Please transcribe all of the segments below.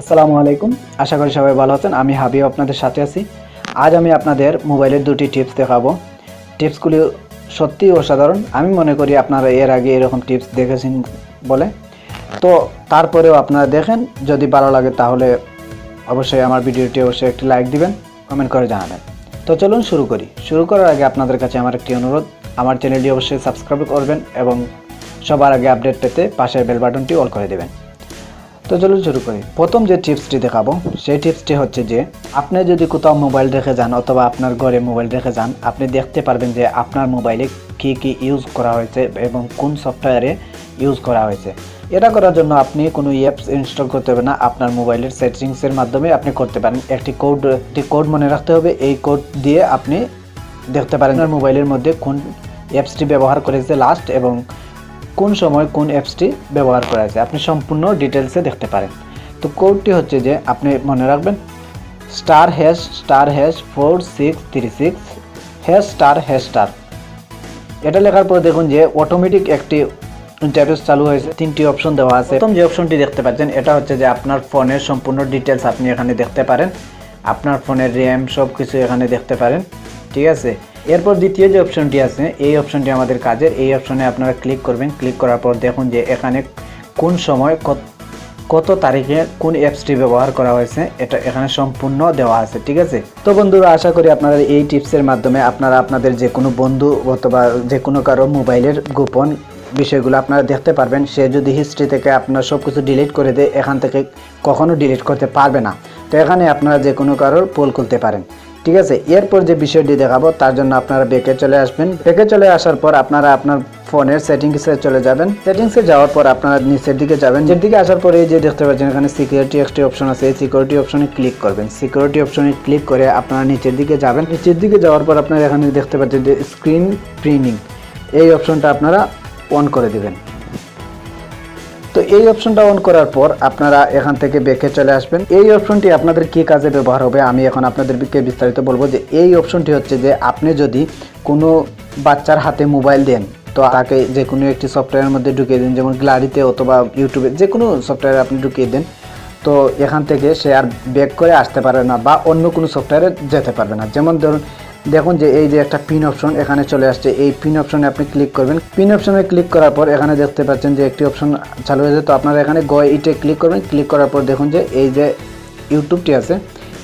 আসসালামু আলাইকুম। আশা করি সবাই ভালো আছেন। আমি হাবিব আপনাদের সাথে আছি। আজ আমি আপনাদের মোবাইলের দুটি টিপস দেখাবো। টিপসগুলি সত্যিই অসাধারণ। আমি মনে করি আপনারা এর আগে এরকম টিপস দেখেছেন বলে। তো তারপরেও আপনারা দেখেন, যদি ভালো লাগে তাহলে অবশ্যই আমার ভিডিওটি অবশ্যই একটি লাইক দিবেন, কমেন্ট করে জানাবেন। তো চলুন শুরু করি। শুরু করার আগে আপনাদের কাছে আমার একটি অনুরোধ, আমার চ্যানেলটি অবশ্যই সাবস্ক্রাইব করবেন এবং সবার আগে আপডেট পেতে পাশের বেল বাটনটি অল করে দেবেন। তো চলুন শুরু করি। প্রথম যে টিপসটি দেখাবো সেই টিপসটি হচ্ছে যে আপনি যদি কোথাও মোবাইল রেখে যান অথবা আপনার ঘরে মোবাইল রেখে যান, আপনি দেখতে পারবেন যে আপনার মোবাইলে কী কী ইউজ করা হয়েছে এবং কোন সফটওয়্যারে ইউজ করা হয়েছে। এটা করার জন্য আপনি কোনো অ্যাপস ইনস্টল করতে হবে না, আপনার মোবাইলের সেটিংসের মাধ্যমে আপনি করতে পারেন। একটি কোড মনে রাখতে হবে। এই কোড দিয়ে আপনি দেখতে পারেন আপনার মোবাইলের মধ্যে কোন অ্যাপসটি ব্যবহার করেছে লাস্ট এবং কোন সময় কোন অ্যাপসটি ব্যবহার করা আছে, আপনি সম্পূর্ণ ডিটেলসে দেখতে পারেন। তো কোডটি হচ্ছে যে আপনি মনে রাখবেন ***4636# এটা লেখার পর দেখুন যে অটোমেটিক একটি ইন্টারফেস চালু হয়েছে। তিনটি অপশন দেওয়া আছে। প্রথম যে অপশনটি দেখতে পাচ্ছেন এটা হচ্ছে যে আপনার ফোনের সম্পূর্ণ ডিটেলস আপনি এখানে দেখতে পারেন। আপনার ফোনের র্যাম সব কিছু এখানে দেখতে পারেন, ঠিক আছে। এরপর দ্বিতীয় যে অপশনটি আছে এই অপশনটি আমাদের কাজের। এই অপশনে আপনারা ক্লিক করবেন। ক্লিক করার পর দেখুন যে এখানে কোন সময় কত তারিখে কোন অ্যাপসটি ব্যবহার করা হয়েছে এটা এখানে সম্পূর্ণ দেওয়া আছে, ঠিক আছে। তো বন্ধুরা, আশা করি আপনারা এই টিপসের মাধ্যমে আপনারা আপনাদের যে কোনো বন্ধু অথবা যে কোনো কারো মোবাইলের গোপন বিষয়গুলো আপনারা দেখতে পারবেন। সে যদি হিস্ট্রি থেকে আপনার সব কিছু ডিলিট করে দেয়, এখান থেকে কখনো ডিলিট করতে পারবে না। তো এখানে আপনারা যে কোনো কারোর পোল খুলতে পারেন, ঠিক আছে। এরপর যে বিষয়টি দেখাবো তার জন্য আপনারা ব্যাকে চলে আসবেন। ব্যাকে চলে আসার পর আপনারা আপনার ফোনের সেটিংসে চলে যাবেন। সেটিংসে যাওয়ার পর আপনারা নিচের দিকে যাবেন। নিচের দিকে আসার পরে এই যে দেখতে পাচ্ছেন এখানে সিকিউরিটি একটি অপশন আছে। এই সিকিউরিটি অপশনে ক্লিক করবেন। সিকিউরিটি অপশনে ক্লিক করে আপনারা নিচের দিকে যাবেন। নিচের দিকে যাওয়ার পর আপনারা এখানে দেখতে পাচ্ছেন যে স্ক্রিন প্রিন্টিং, এই অপশনটা আপনারা অন করে দেবেন। তো এই অপশনটা অন করার পর আপনারা এখান থেকে ব্যাকে চলে আসবেন। এই অপশনটি আপনাদের কি কাজে ব্যবহার হবে আমি এখন আপনাদেরকে বিস্তারিত বলবো। যে এই অপশনটি হচ্ছে যে আপনি যদি কোনো বাচ্চার হাতে মোবাইল দেন, তো তাকে যে কোনো একটি সফটওয়্যারের মধ্যে ঢুকিয়ে দিন, যেমন গ্যালারিতে অথবা ইউটিউবে যে কোনো সফটওয়্যারে আপনি ঢুকিয়ে দেন। তো এখান থেকে সে আর ব্যাক করে আসতে পারবে না বা অন্য কোনো সফটওয়্যারে যেতে পারবে না। যেমন ধরুন দেখুন যে এই যে একটা পিন অপশন এখানে চলে আসছে। এই পিন অপশনে আপনি ক্লিক করবেন। পিন অপশনে ক্লিক করার পর এখানে দেখতে পাচ্ছেন যে একটি অপশন চালু হয়েছে। তো আপনারা এখানে ইটে ক্লিক করবেন। ক্লিক করার পর দেখুন যে এই যে ইউটিউবটি আছে,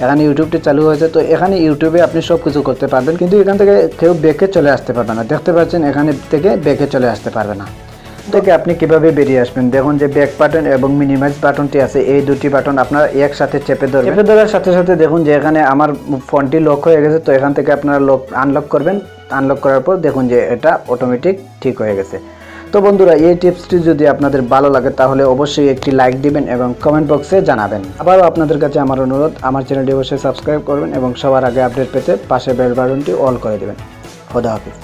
এখানে ইউটিউবটি চালু হয়েছে। তো এখানে ইউটিউবে আপনি সব কিছু করতে পারবেন, কিন্তু এখান থেকে কেউ ব্যাকে চলে আসতে পারবে না। দেখতে পাচ্ছেন এখানে থেকে ব্যাকে চলে আসতে পারবে না। থেকে আপনি কিভাবে বেরিয়ে আসবেন, দেখুন যে ব্যাক বাটন এবং মিনিমাইজ বাটনটি আছে। এই দুটি বাটন আপনারা একসাথে চেপে ধরবেন। চেপে ধরার সাথে সাথে দেখুন যে এখানে আমার ফোনটি লক হয়ে গেছে। তো এখান থেকে আপনারা আনলক করবেন। আনলক করার পর দেখুন যে এটা অটোমেটিক ঠিক হয়ে গেছে। তো বন্ধুরা, এই টিপসটি যদি আপনাদের ভালো লাগে তাহলে অবশ্যই একটি লাইক দিবেন এবং কমেন্ট বক্সে জানাবেন। আবারও আপনাদের কাছে আমার অনুরোধ, আমার চ্যানেলটি অবশ্যই সাবস্ক্রাইব করবেন এবং সবার আগে আপডেট পেতে পাশে বেল বাটনটি অল করে দেবেন। খোদা হাফেজ।